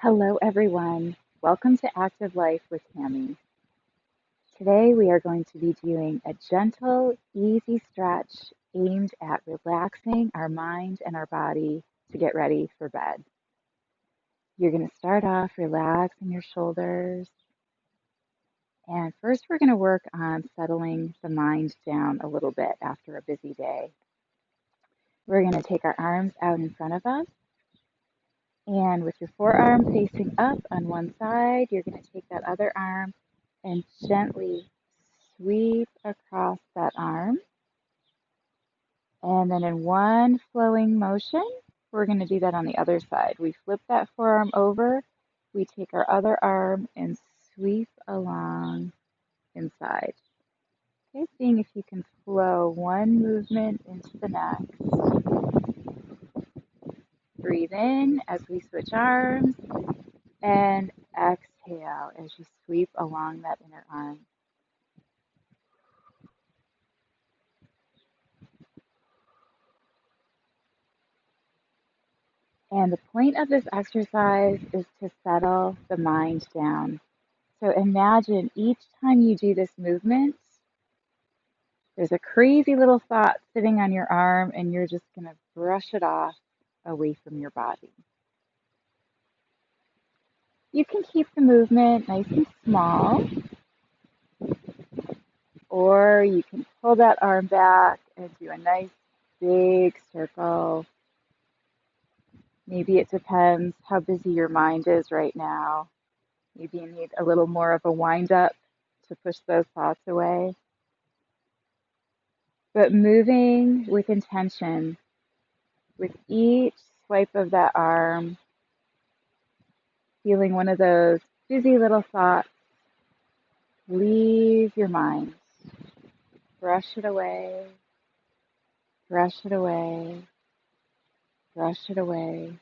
Hello, everyone. Welcome to Active Life with Tammy. Today, we are going to be doing a gentle, easy stretch aimed at relaxing our mind and our body to get ready for bed. You're going to start off relaxing your shoulders. And first, we're going to work on settling the mind down a little bit after a busy day. We're going to take our arms out in front of us. And with your forearm facing up on one side, you're going to take that other arm and gently sweep across that arm. And then in one flowing motion, we're going to do that on the other side. We flip that forearm over, we take our other arm and sweep along inside. Okay, seeing if you can flow one movement into the next. Breathe in as we switch arms and exhale as you sweep along that inner arm. And the point of this exercise is to settle the mind down. So imagine each time you do this movement, there's a crazy little thought sitting on your arm, and you're just going to brush it off away from your body. You can keep the movement nice and small, or you can pull that arm back and do a nice big circle. Maybe it depends how busy your mind is right now. Maybe you need a little more of a wind up to push those thoughts away. But moving with intention, with each swipe of that arm, feeling one of those busy little thoughts leave your mind. Brush it away, brush it away, brush it away.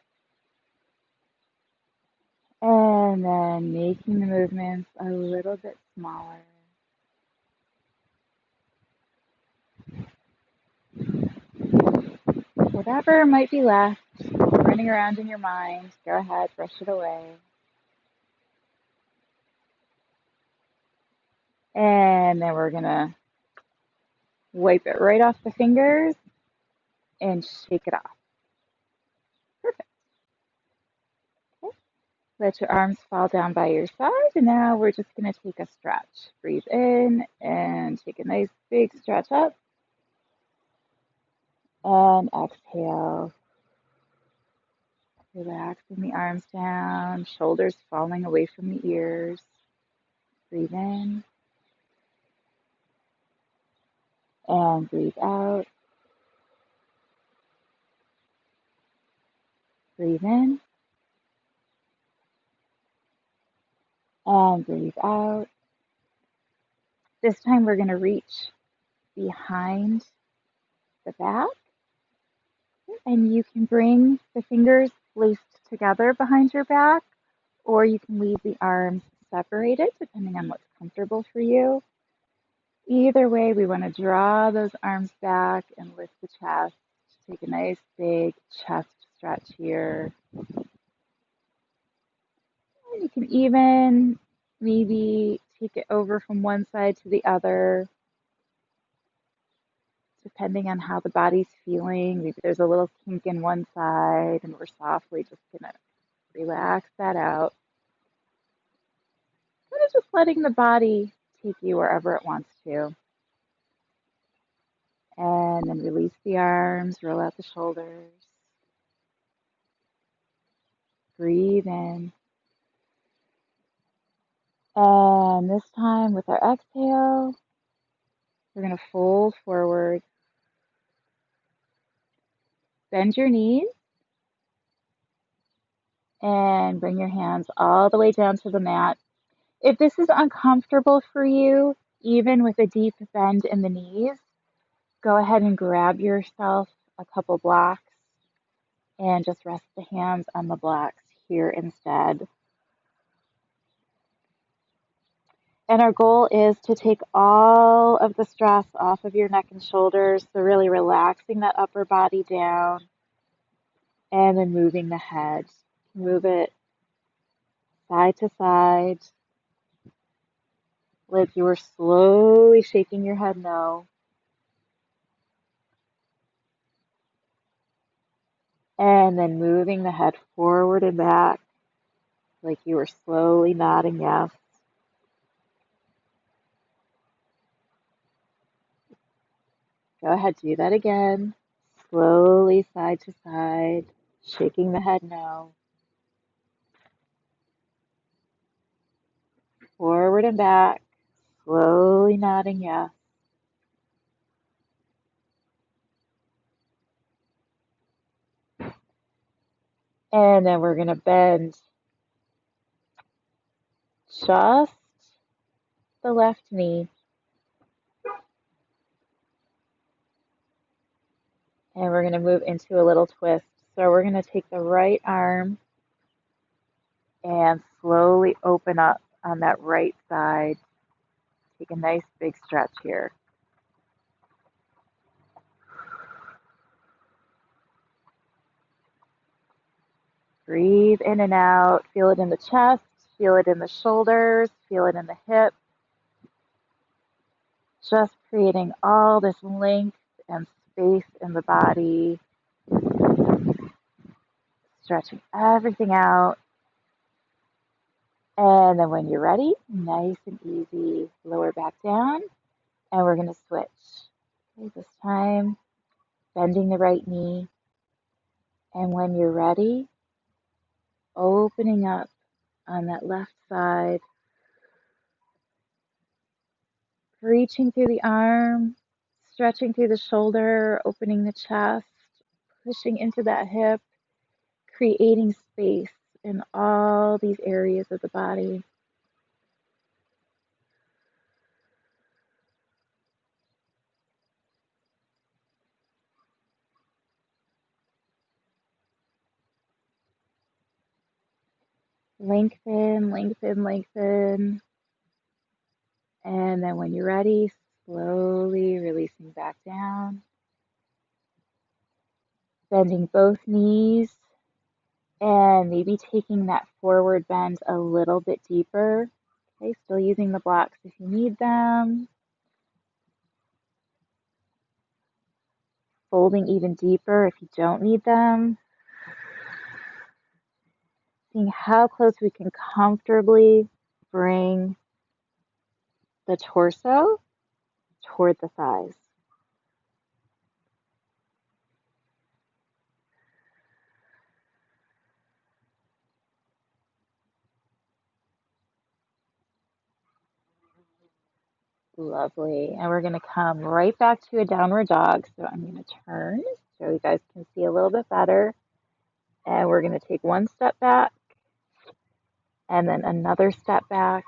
And then making the movements a little bit smaller. Whatever might be left running around in your mind, go ahead, brush it away. And then we're going to wipe it right off the fingers and shake it off. Perfect. Okay. Let your arms fall down by your side. And now we're just going to take a stretch. Breathe in and take a nice big stretch up. And exhale. Relaxing the arms down, shoulders falling away from the ears. Breathe in. And breathe out. Breathe in. And breathe out. This time we're going to reach behind the back. And you can bring the fingers laced together behind your back, or you can leave the arms separated, depending on what's comfortable for you. Either way, we want to draw those arms back and lift the chest. Take a nice big chest stretch here. And you can even maybe take it over from one side to the other, depending on how the body's feeling. Maybe there's a little kink in one side, and we're softly just going to relax that out. Kind of just letting the body take you wherever it wants to. And then release the arms, roll out the shoulders. Breathe in. And this time with our exhale, we're going to fold forward. Bend your knees. And bring your hands all the way down to the mat. If this is uncomfortable for you, even with a deep bend in the knees, go ahead and grab yourself a couple blocks and just rest the hands on the blocks here instead. And our goal is to take all of the stress off of your neck and shoulders, so really relaxing that upper body down and then moving the head. Move it side to side, like you were slowly shaking your head no, and then moving the head forward and back, like you were slowly nodding yes. Go ahead, do that again. Slowly side to side, shaking the head no, forward and back, slowly nodding yes. And then we're going to bend just the left knee. And we're going to move into a little twist. So we're going to take the right arm and slowly open up on that right side. Take a nice big stretch here. Breathe in and out. Feel it in the chest. Feel it in the shoulders. Feel it in the hips. Just creating all this length and space in the body. Stretching everything out. And then when you're ready, nice and easy, lower back down. And we're going to switch. Okay, this time, bending the right knee. And when you're ready, opening up on that left side, reaching through the arm, stretching through the shoulder, opening the chest, pushing into that hip, creating space in all these areas of the body. Lengthen, lengthen, lengthen. And then when you're ready, slowly releasing back down. Bending both knees and maybe taking that forward bend a little bit deeper. Okay, still using the blocks if you need them. Folding even deeper if you don't need them. Seeing how close we can comfortably bring the torso toward the thighs. Lovely. And we're going to come right back to a downward dog. So I'm going to turn so you guys can see a little bit better. And we're going to take one step back and then another step back.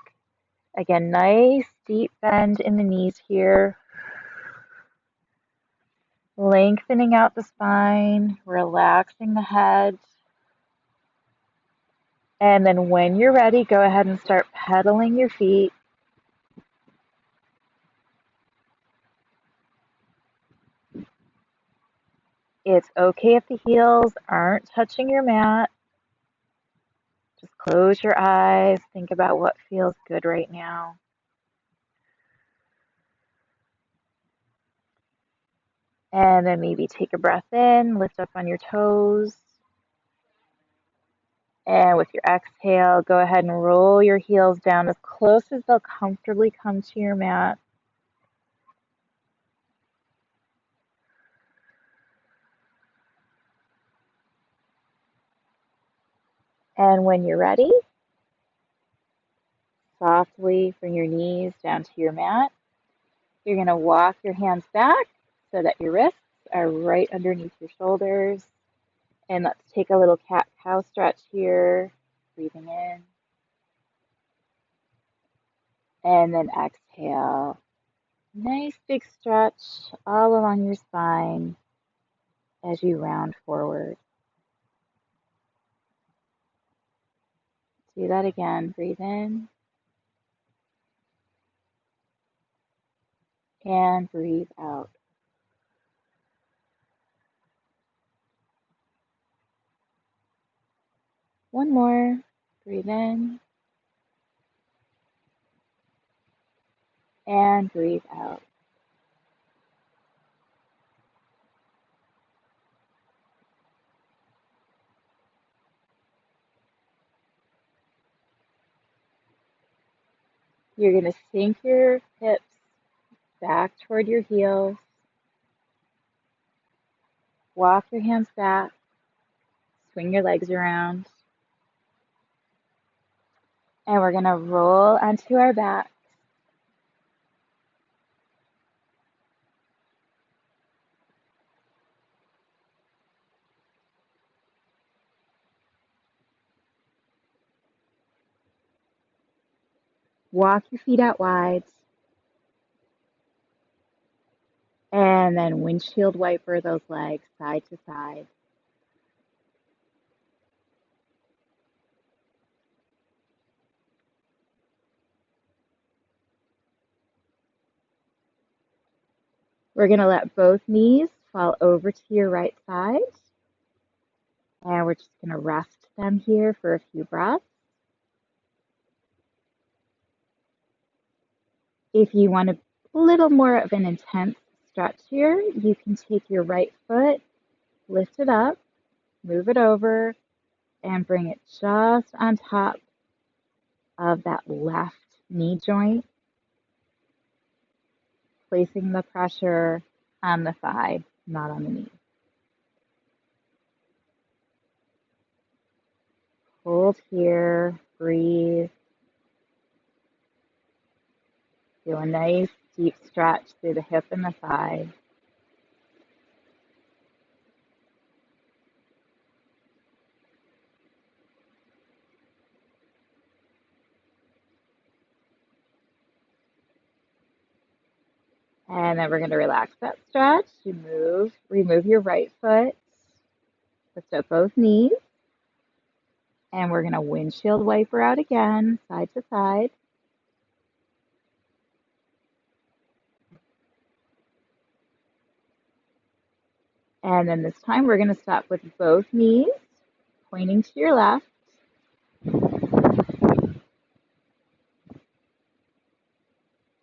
Again, nice deep bend in the knees here. Lengthening out the spine, relaxing the head. And then when you're ready, go ahead and start pedaling your feet. It's okay if the heels aren't touching your mat. Just close your eyes. Think about what feels good right now. And then maybe take a breath in, lift up on your toes. And with your exhale, go ahead and roll your heels down as close as they'll comfortably come to your mat. And when you're ready, softly bring your knees down to your mat. You're going to walk your hands back so that your wrists are right underneath your shoulders. And let's take a little cat-cow stretch here. Breathing in. And then exhale. Nice big stretch all along your spine as you round forward. Do that again. Breathe in. And breathe out. One more. Breathe in. and breathe out. You're going to sink your hips back toward your heels, walk your hands back, swing your legs around, and we're going to roll onto our back. Walk your feet out wide, and then windshield wiper those legs side to side. We're going to let both knees fall over to your right side, and we're just going to rest them here for a few breaths. If you want a little more of an intense stretch here, you can take your right foot, lift it up, move it over, and bring it just on top of that left knee joint, placing the pressure on the thigh, not on the knee. Hold here, breathe. Do a nice deep stretch through the hip and the thigh. And then we're going to relax that stretch. You remove your right foot, lift up both knees, and we're going to windshield wiper out again, side to side. And then this time we're going to stop with both knees pointing to your left.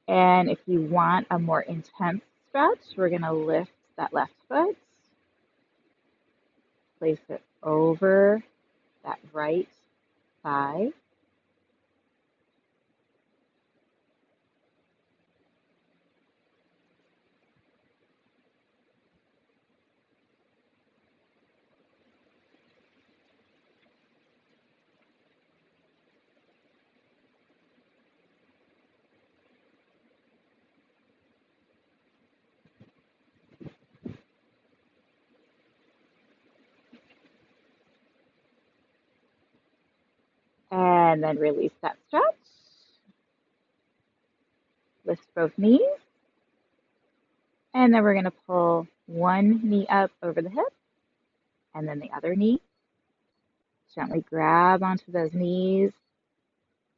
And if you want a more intense stretch, we're going to lift that left foot, place it over that right thigh. And then release that stretch. Lift both knees. And then we're going to pull one knee up over the hip and then the other knee. Gently grab onto those knees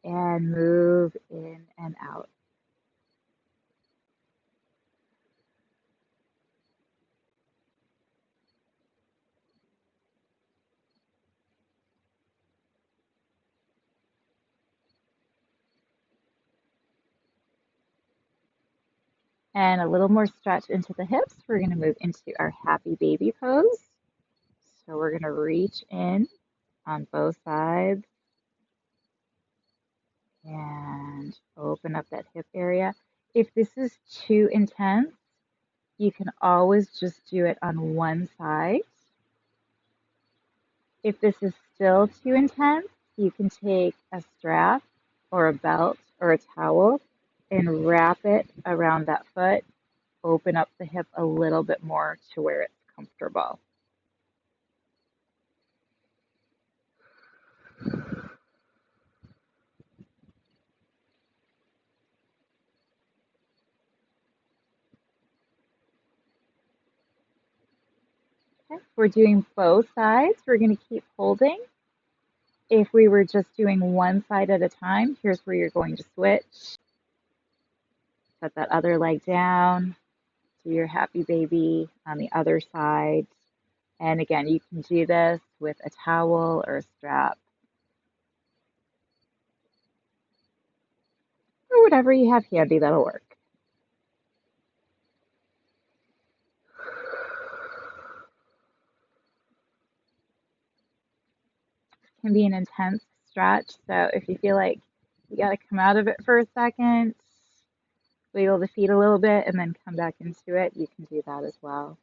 and move in and out. And a little more stretch into the hips. We're going to move into our happy baby pose. So we're going to reach in on both sides and open up that hip area. If this is too intense, you can always just do it on one side. If this is still too intense, you can take a strap or a belt or a towel and wrap it around that foot, open up the hip a little bit more to where it's comfortable. Okay. We're doing both sides. We're going to keep holding. If we were just doing one side at a time, here's where you're going to switch. Set that other leg down. Do your happy baby on the other side. And again, you can do this with a towel or a strap or whatever you have handy that'll work. can be an intense stretch. So if you feel like you got to come out of it for a second, wiggle the feet a little bit, and then come back into it, you can do that as well.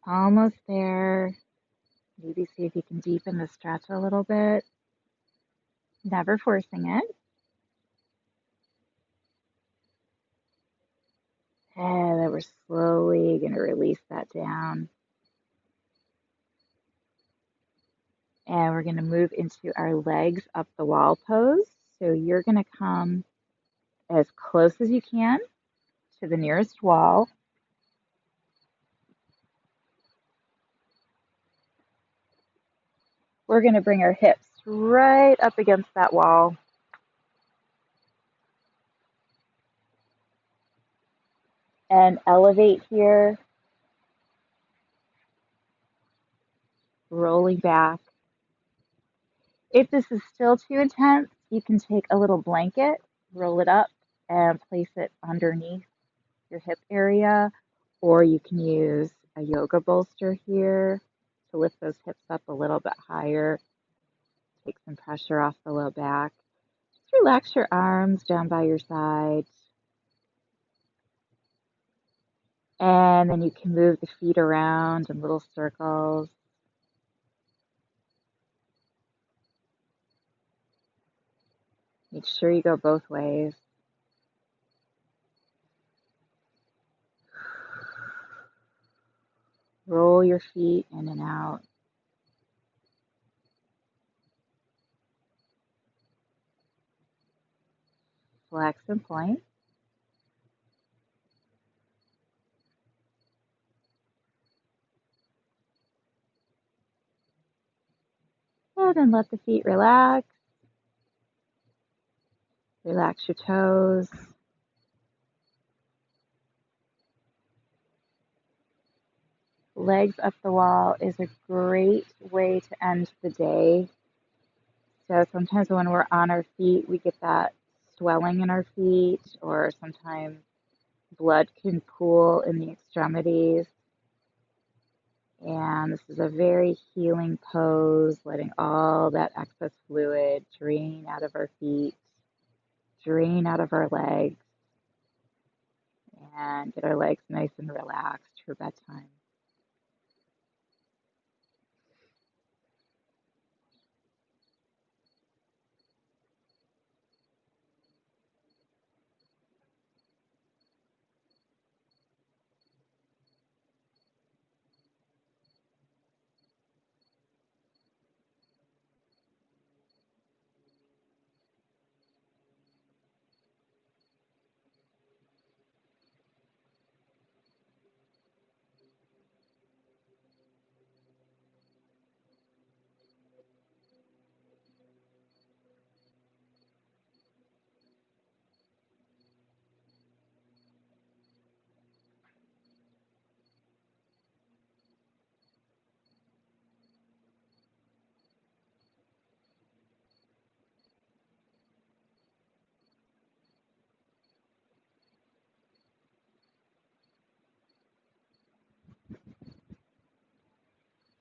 Almost there. Maybe see if you can deepen the stretch a little bit. Never forcing it. And then we're slowly going to release that down. And we're going to move into our legs up the wall pose. So you're going to come as close as you can to the nearest wall. We're going to bring our hips right up against that wall. And elevate here, rolling back. If this is still too intense, you can take a little blanket, roll it up, and place it underneath your hip area, or you can use a yoga bolster here to lift those hips up a little bit higher, take some pressure off the low back. Just relax your arms down by your sides. And then you can move the feet around in little circles. Make sure you go both ways. Roll your feet in and out. Flex and point. And then let the feet relax. Relax your toes. Legs up the wall is a great way to end the day. So sometimes when we're on our feet, we get that swelling in our feet, or sometimes blood can pool in the extremities. And this is a very healing pose, letting all that excess fluid drain out of our feet, drain out of our legs, and get our legs nice and relaxed for bedtime.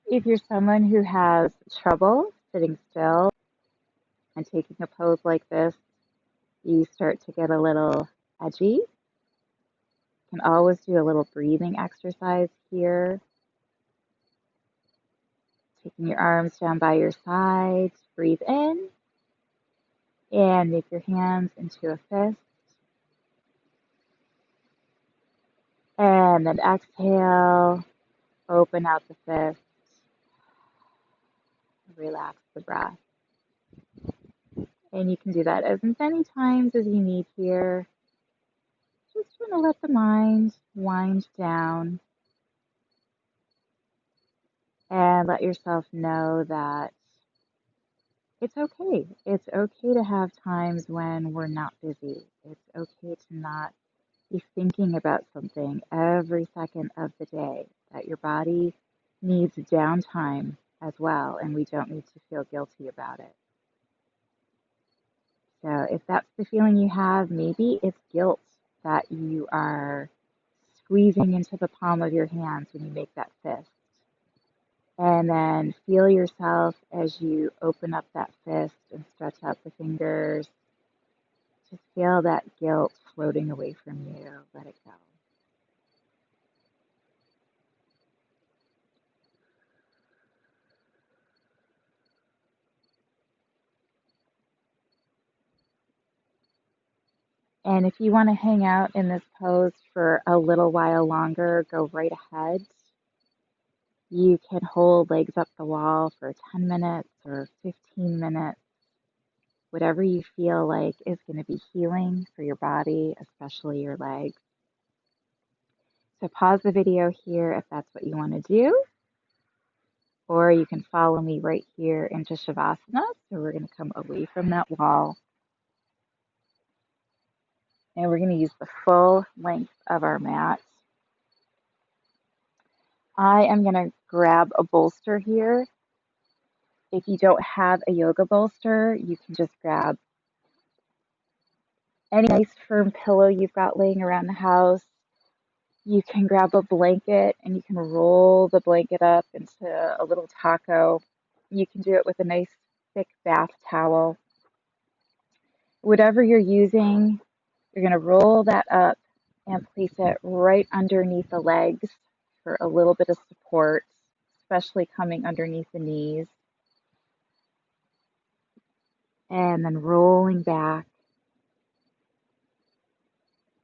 If you're someone who has trouble sitting still and taking a pose like this, you start to get a little edgy. You can always do a little breathing exercise here. Taking your arms down by your sides, breathe in, and make your hands into a fist. And then exhale, open out the fist, relax the breath. And you can do that as many times as you need here. Just want to let the mind wind down and let yourself know that it's okay. It's okay to have times when we're not busy. It's okay to not be thinking about something every second of the day, that your body needs downtime as well, and we don't need to feel guilty about it. So if that's the feeling you have, maybe it's guilt that you are squeezing into the palm of your hands when you make that fist. And then feel yourself as you open up that fist and stretch out the fingers. Just feel that guilt floating away from you. Let it go. And if you want to hang out in this pose for a little while longer, go right ahead. You can hold legs up the wall for 10 minutes or 15 minutes, whatever you feel like is going to be healing for your body, especially your legs. So pause the video here if that's what you want to do, or you can follow me right here into Shavasana. So we're going to come away from that wall, and we're going to use the full length of our mat. I am going to grab a bolster here. If you don't have a yoga bolster, you can just grab any nice firm pillow you've got laying around the house. You can grab a blanket and you can roll the blanket up into a little taco. You can do it with a nice thick bath towel. Whatever you're using, you're going to roll that up and place it right underneath the legs for a little bit of support, especially coming underneath the knees. And then rolling back.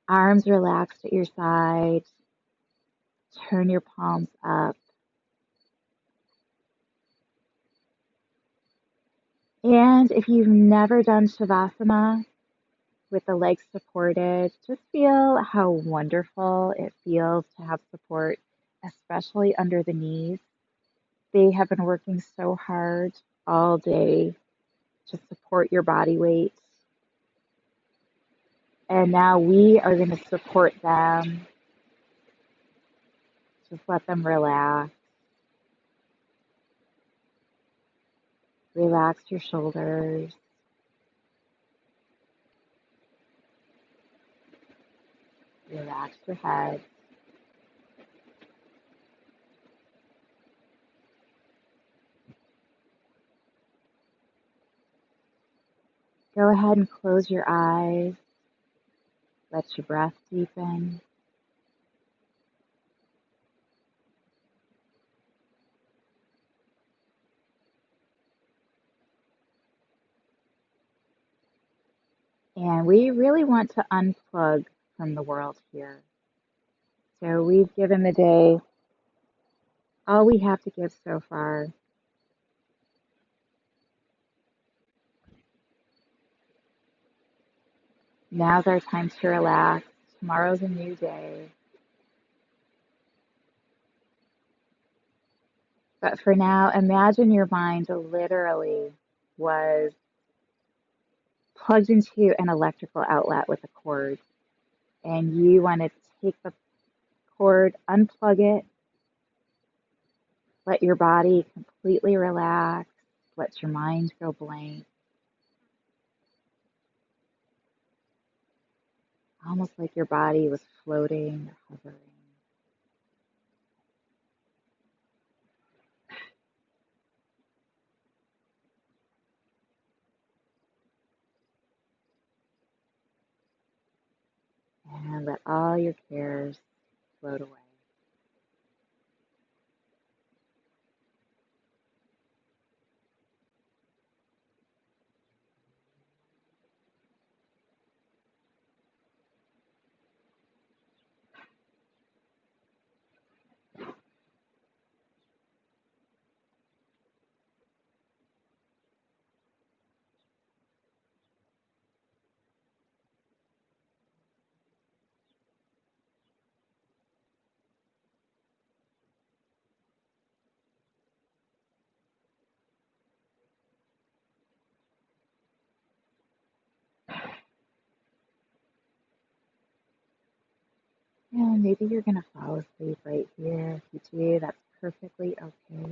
Arms relaxed at your side. Turn your palms up. And if you've never done Shavasana with the legs supported, just feel how wonderful it feels to have support, especially under the knees. They have been working so hard all day to support your body weight. And now we are going to support them. Just let them relax. Relax your shoulders. Relax your head. Go ahead and close your eyes. Let your breath deepen. And we really want to unplug from the world here. So we've given the day all we have to give so far. Now's our time to relax. Tomorrow's a new day. But for now, imagine your mind literally was plugged into an electrical outlet with a cord. And you want to take the cord, unplug it, let your body completely relax, let your mind go blank, almost like your body was floating or hovering. And let all your cares float away. And maybe you're going to fall asleep right here. If you do, that's perfectly okay.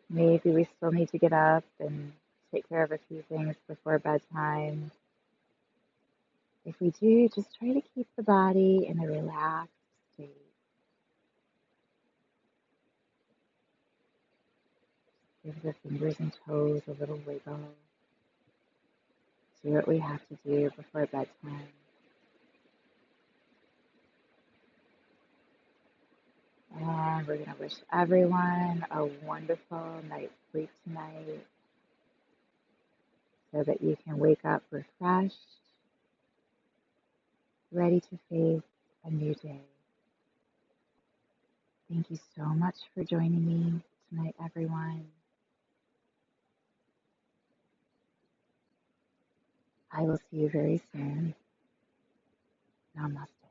Maybe we still need to get up and take care of a few things before bedtime. If we do, just try to keep the body in a relaxed state. Give the fingers and toes a little wiggle. Do what we have to do before bedtime. And we're going to wish everyone a wonderful night's sleep tonight so that you can wake up refreshed, ready to face a new day. Thank you so much for joining me tonight, everyone. I will see you very soon. Namaste.